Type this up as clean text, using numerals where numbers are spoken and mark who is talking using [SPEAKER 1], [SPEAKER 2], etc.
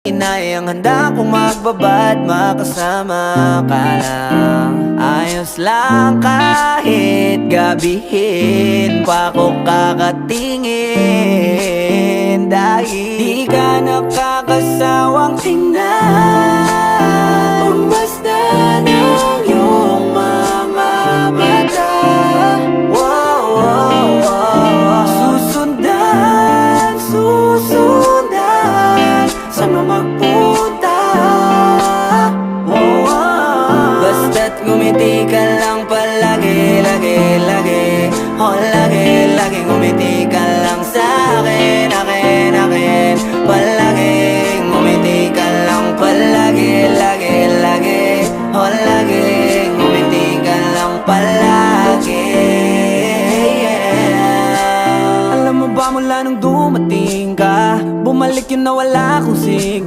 [SPEAKER 1] Inayang handa kong magbabad, makasama ka lang. Ayos lang kahit gabihin pa ko kakatingin, dahil di ka nakakasawang tingnan. Basta ng iyong mga mata, wow, wow, wow. Susundan, susundan, saan mo magpunta, wow, wow. Basta't ngumiti ka lang palagi, lagi, lagi. Oh, lagi, lagi ngumiti ka lang sa'kin, akin, akin. Palagi, ngumiti ka lang palagi, lagi, lagi. Oh, lagi, ngumiti ka lang palagi, yeah. Alam mo ba mula nung dumating ka, bumalik yun na wala akong sigla.